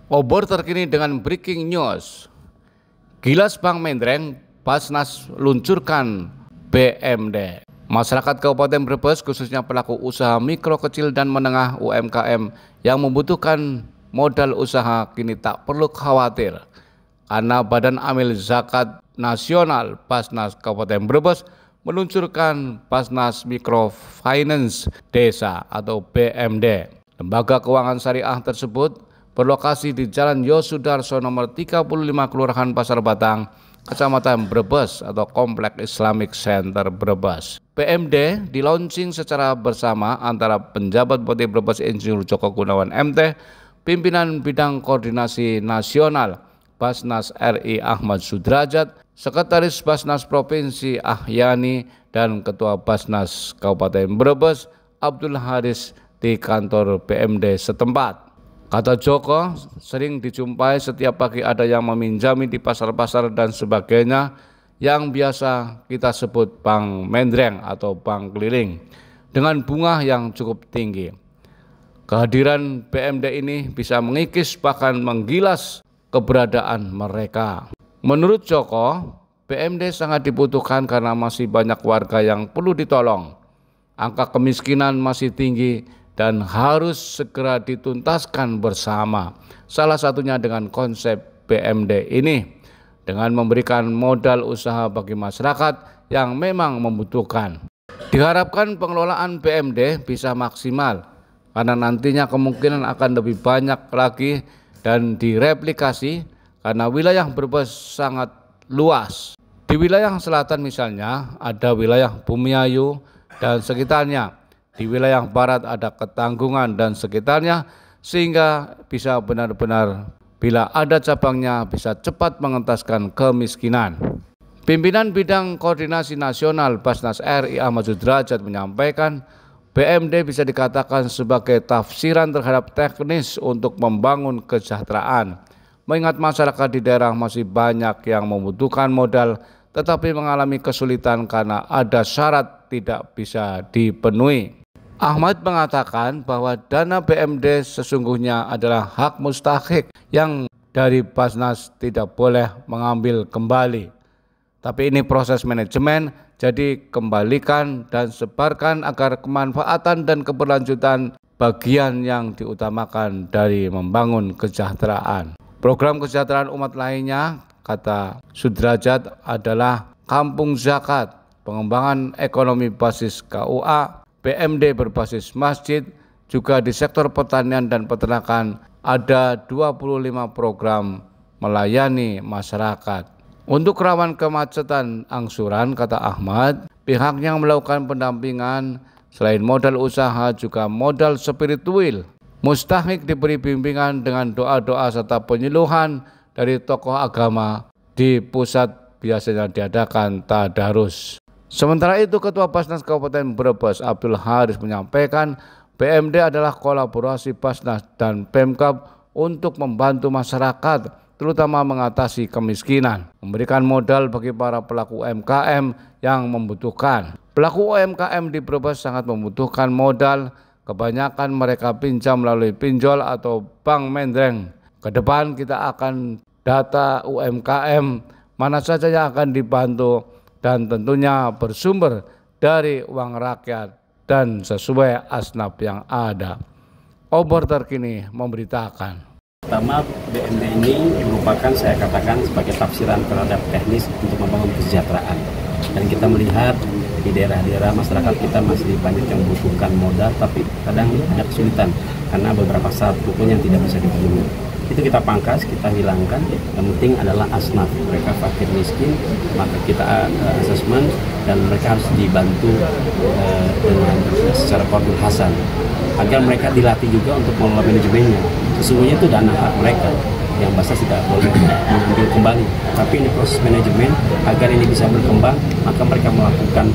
Obor terkini dengan breaking news. Gilas Bank Mendreng, Basnas luncurkan BMD. Masyarakat Kabupaten Brebes khususnya pelaku usaha mikro, kecil dan menengah UMKM yang membutuhkan modal usaha kini tak perlu khawatir karena Badan Amil Zakat Nasional Basnas Kabupaten Brebes meluncurkan Basnas Microfinance Desa atau BMD. Lembaga keuangan syariah tersebut berlokasi di Jalan Yosudarso nomor 35 Kelurahan Pasar Batang, Kecamatan Brebes atau Komplek Islamic Center Brebes. BMD dilaunching secara bersama antara penjabat Bupati Brebes Insinyur Joko Gunawan MT, pimpinan bidang koordinasi nasional Basnas RI Ahmad Sudrajat, Sekretaris Basnas Provinsi Ahyani, dan Ketua Basnas Kabupaten Brebes Abdul Haris di kantor BMD setempat. Kata Joko, sering dijumpai setiap pagi ada yang meminjami di pasar-pasar dan sebagainya yang biasa kita sebut bank mendreng atau bank keliling dengan bunga yang cukup tinggi. Kehadiran BMD ini bisa mengikis bahkan menggilas keberadaan mereka. Menurut Joko, BMD sangat dibutuhkan karena masih banyak warga yang perlu ditolong. Angka kemiskinan masih tinggi dan harus segera dituntaskan bersama. Salah satunya dengan konsep BMD ini, dengan memberikan modal usaha bagi masyarakat yang memang membutuhkan. Diharapkan pengelolaan BMD bisa maksimal, karena nantinya kemungkinan akan lebih banyak lagi dan direplikasi karena wilayah Brebes sangat luas. Di wilayah selatan misalnya ada wilayah Bumiayu dan sekitarnya. Di wilayah barat ada Ketanggungan dan sekitarnya, sehingga bisa benar-benar bila ada cabangnya bisa cepat mengentaskan kemiskinan. Pimpinan Bidang Koordinasi Nasional Basnas RI Ahmad Sudrajat menyampaikan BMD bisa dikatakan sebagai tafsiran terhadap teknis untuk membangun kesejahteraan. Mengingat masyarakat di daerah masih banyak yang membutuhkan modal tetapi mengalami kesulitan karena ada syarat tidak bisa dipenuhi. Ahmad mengatakan bahwa dana BMD sesungguhnya adalah hak mustahik yang dari Basnas tidak boleh mengambil kembali. Tapi ini proses manajemen, jadi kembalikan dan sebarkan agar kemanfaatan dan keberlanjutan bagian yang diutamakan dari membangun kesejahteraan. Program kesejahteraan umat lainnya, kata Sudrajat, adalah Kampung Zakat, pengembangan ekonomi basis KUA, BMD berbasis masjid, juga di sektor pertanian dan peternakan ada 25 program melayani masyarakat. Untuk rawan kemacetan angsuran, kata Ahmad, pihaknya melakukan pendampingan selain modal usaha juga modal spiritual. Mustahik diberi bimbingan dengan doa-doa serta penyuluhan dari tokoh agama. Di pusat biasanya diadakan tadarus. Sementara itu, Ketua Basnas Kabupaten Brebes Abdul Haris menyampaikan BMD adalah kolaborasi Basnas dan Pemkab untuk membantu masyarakat, terutama mengatasi kemiskinan, memberikan modal bagi para pelaku UMKM yang membutuhkan. Pelaku UMKM di Brebes sangat membutuhkan modal, kebanyakan mereka pinjam melalui pinjol atau bank mendreng. Ke depan kita akan data UMKM mana saja yang akan dibantu, dan tentunya bersumber dari uang rakyat dan sesuai asnaf yang ada. Obor terkini memberitakan. Pertama, BMD ini merupakan, saya katakan, sebagai tafsiran terhadap teknis untuk membangun kesejahteraan. Dan kita melihat di daerah-daerah masyarakat kita masih banyak yang membutuhkan modal, tapi kadang ada kesulitan karena beberapa syarat hukum yang tidak bisa dipenuhi. Itu kita pangkas, kita hilangkan. Yang penting adalah asnaf, mereka fakir miskin, maka kita asesmen dan mereka harus dibantu dengan secara qardul hasan agar mereka dilatih juga untuk mengelola manajemennya. Sesungguhnya itu dana hak mereka yang Basnas tidak boleh mengambil kembali, tapi ini proses manajemen agar ini bisa berkembang, maka mereka melakukan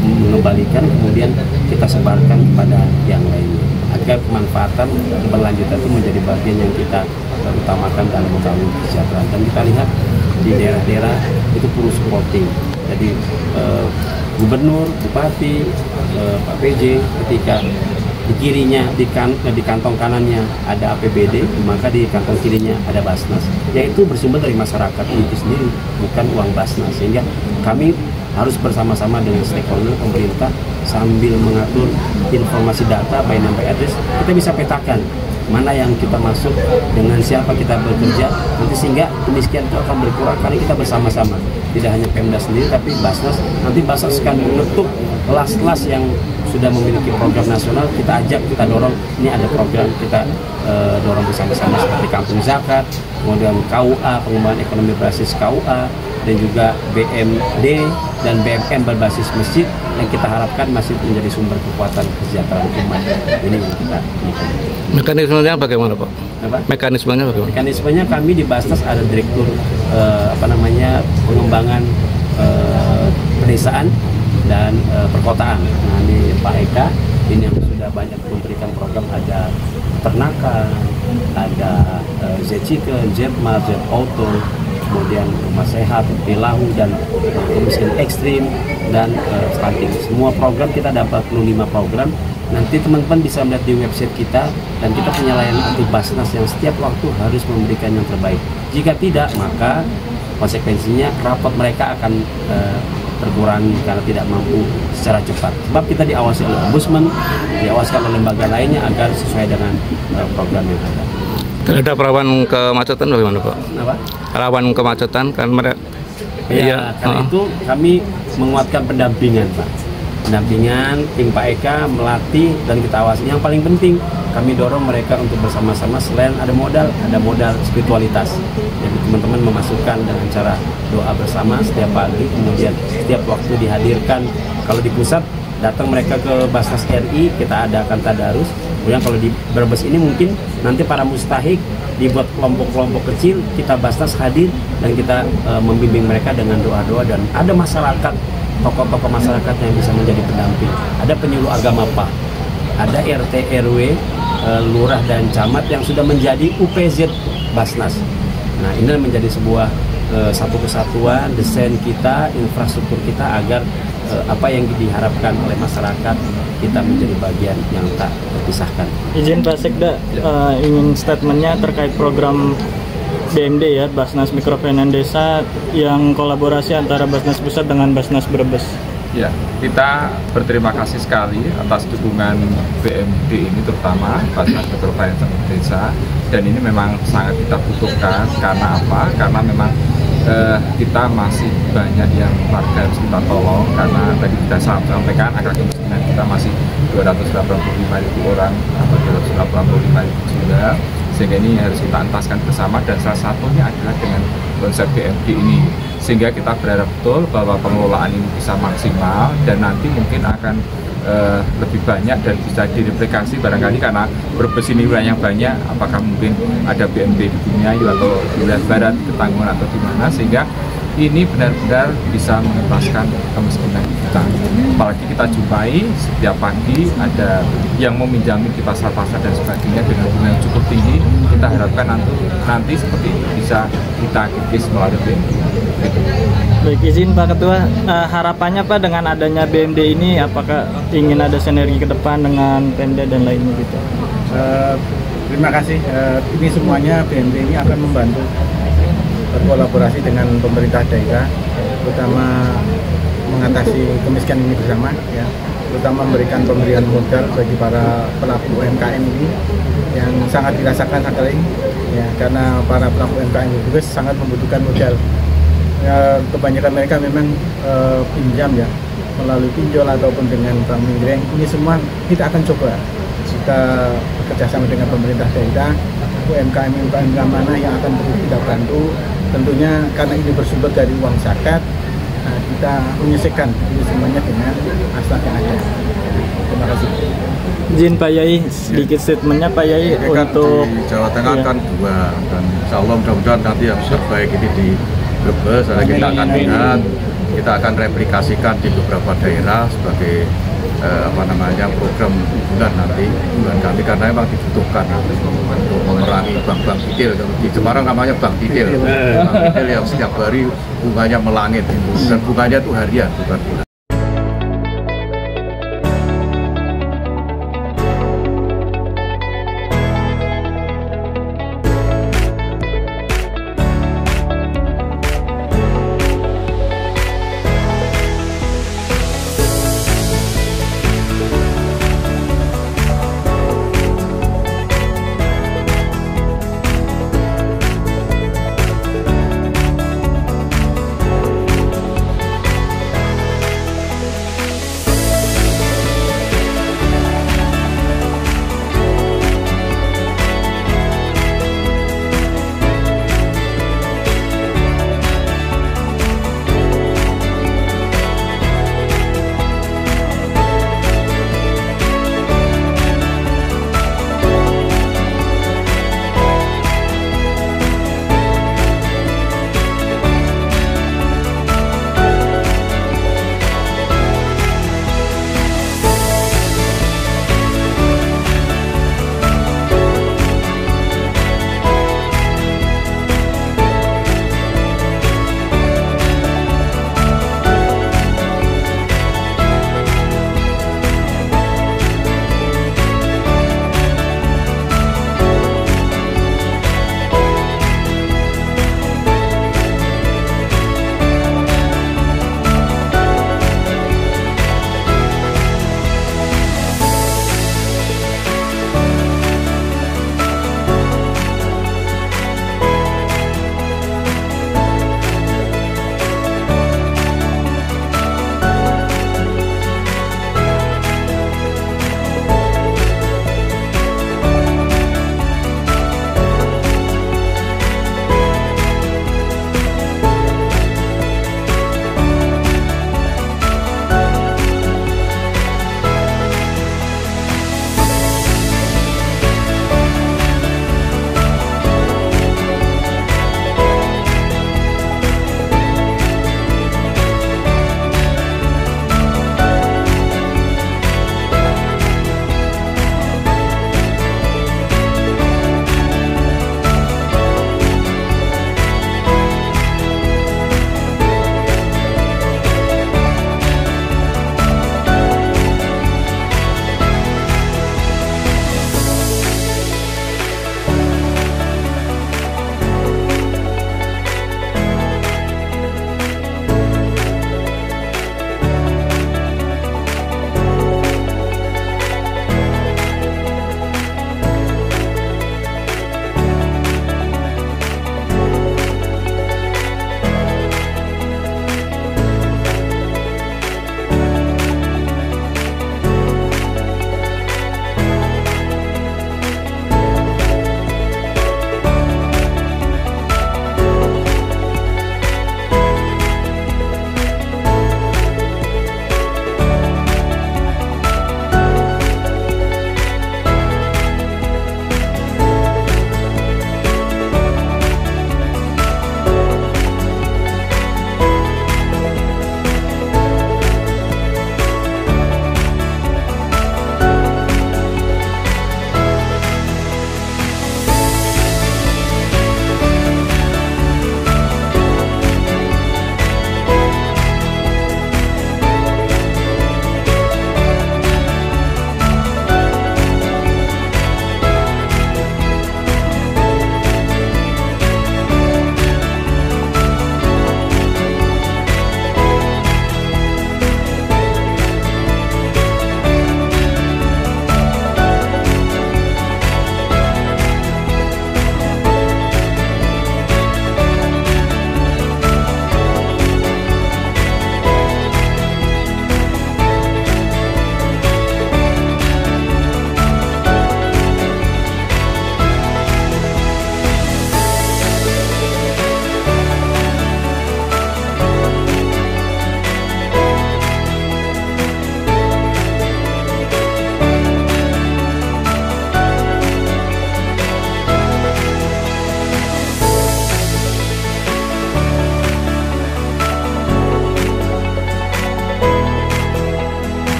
mengembalikan, kemudian kita sebarkan kepada yang lainnya agar kemanfaatan keberlanjutan itu menjadi bagian yang kita utamakan dalam membangun kesejahteraan. Dan kita lihat di daerah-daerah itu perlu supporting. Jadi gubernur, bupati, Pak PJ ketika di kirinya di kantong kanannya ada APBD, maka di kantong kirinya ada Basnas, yaitu bersumber dari masyarakat itu sendiri, bukan uang Basnas. Sehingga kami harus bersama-sama dengan stakeholder pemerintah sambil mengatur informasi data by name by address, kita bisa petakan mana yang kita masuk, dengan siapa kita bekerja, nanti sehingga kemiskinan itu akan berkurang karena kita bersama-sama, tidak hanya Pemda sendiri tapi Basnas. Nanti Basnas akan menutup las-las yang sudah memiliki program nasional, kita ajak, kita dorong, ini ada program kita dorong bersama-sama seperti Kampung Zakat, kemudian KUA, pengembangan ekonomi berbasis KUA, dan juga BMD dan BMM berbasis masjid, yang kita harapkan masih menjadi sumber kekuatan kesejahteraan umat. Ini yang kita inginkan. Mekanismenya bagaimana, Pak? Apa? Mekanismenya bagaimana? Mekanismenya kami di Basnas ada direktur pengembangan pedesaan dan perkotaan. Nah, ini Pak Eka ini yang sudah banyak memberikan program, ada peternakan, ada Z-Chicken, Z-Mart, Z-Auto, kemudian rumah sehat, Pilahu, dan kemiskinan ekstrim, dan stunting. Semua program kita dapat 45 program. Nanti teman-teman bisa melihat di website kita, dan kita punya layanan untuk Basnas yang setiap waktu harus memberikan yang terbaik. Jika tidak, maka konsekuensinya rapot mereka akan terkurangi karena tidak mampu secara cepat. Sebab kita diawasi oleh Ombudsman, diawasi oleh lembaga lainnya agar sesuai dengan program yang ada. Terhadap rawan kemacetan bagaimana, Pak? Apa? Rawan kemacetan kan mereka. Ya, karena itu kami menguatkan pendampingan, Pak. Pendampingan, tim Pak Eka melatih dan kita awasi. Yang paling penting, kami dorong mereka untuk bersama-sama, selain ada modal spiritualitas. Jadi teman-teman memasukkan dengan cara doa bersama setiap pagi, kemudian setiap waktu dihadirkan. Kalau di pusat, datang mereka ke Basnas RI, kita adakan tadarus. Kemudian kalau di Brebes ini mungkin nanti para mustahik dibuat kelompok-kelompok kecil, kita Basnas hadir dan kita membimbing mereka dengan doa-doa, dan ada masyarakat, tokoh-tokoh masyarakat yang bisa menjadi pendamping. Ada penyuluh agama Pak, ada RT RW, lurah dan camat yang sudah menjadi UPZ Basnas. Nah, ini menjadi sebuah satu kesatuan, desain kita, infrastruktur kita agar apa yang diharapkan oleh masyarakat kita menjadi bagian yang tak terpisahkan. Izin Pak Sekda, ingin statementnya terkait program BMD ya, Basnas Mikrofinance Desa, yang kolaborasi antara Basnas Pusat dengan Basnas Brebes. Ya, kita berterima kasih sekali atas dukungan BMD ini, terutama Basnas Mikrofinance Desa, dan ini memang sangat kita butuhkan. Karena apa? Karena memang kita masih banyak yang warga harus kita tolong, karena tadi kita sampaikan angka kemiskinan kita masih 285.000 orang atau 285.000 jiwa, sehingga ini harus kita entaskan bersama, dan salah satunya adalah dengan konsep BMD ini, sehingga kita berharap betul bahwa pengelolaan ini bisa maksimal dan nanti mungkin akan lebih banyak dan bisa direplikasi barangkali, karena Brebes ini wilayah yang banyak, apakah mungkin ada BMD di Bumiayu atau di wilayah barat, Ketanggungan atau di mana, sehingga ini benar-benar bisa mengentaskan kemiskinan kita. Apalagi kita jumpai setiap pagi ada yang meminjami di pasar-pasar dan sebagainya dengan bunga yang cukup tinggi. Kita harapkan nanti seperti ini bisa kita kikis melalui BMD. Baik, izin Pak Ketua, harapannya Pak dengan adanya BMD ini, apakah ingin ada sinergi ke depan dengan Pemda dan lainnya gitu? Terima kasih. Ini semuanya BMD ini akan membantu berkolaborasi dengan pemerintah daerah, terutama mengatasi kemiskinan ini bersama, ya, terutama memberikan pemberian modal bagi para pelaku UMKM ini yang sangat dirasakan sekali, ya, karena para pelaku UMKM juga sangat membutuhkan modal. Ya, kebanyakan mereka memang pinjam, ya, melalui pinjol ataupun dengan bank mingreng. Ini semua kita akan coba, kita bekerjasama dengan pemerintah daerah, UMKM mana yang akan kita bantu. Tentunya karena ini bersumber dari uang zakat, kita menyelesaikan ini semuanya dengan aspek yang ada. Terima kasih. Izin Pak Yai, sedikit statementnya Pak Yai untuk di Jawa Tengah kan dua, dan insya Allah mudah-mudahan nanti yang terbaik ini di Brebes, kita akan lihat, kita akan replikasikan di beberapa daerah sebagai program unggulan nanti unggulan kami, karena memang dibutuhkan untuk memerangi bank-bank titil. Di Semarang namanya bank titil, bank titil yang setiap hari bunganya melangit, dan bunganya itu harian, bukan bulan.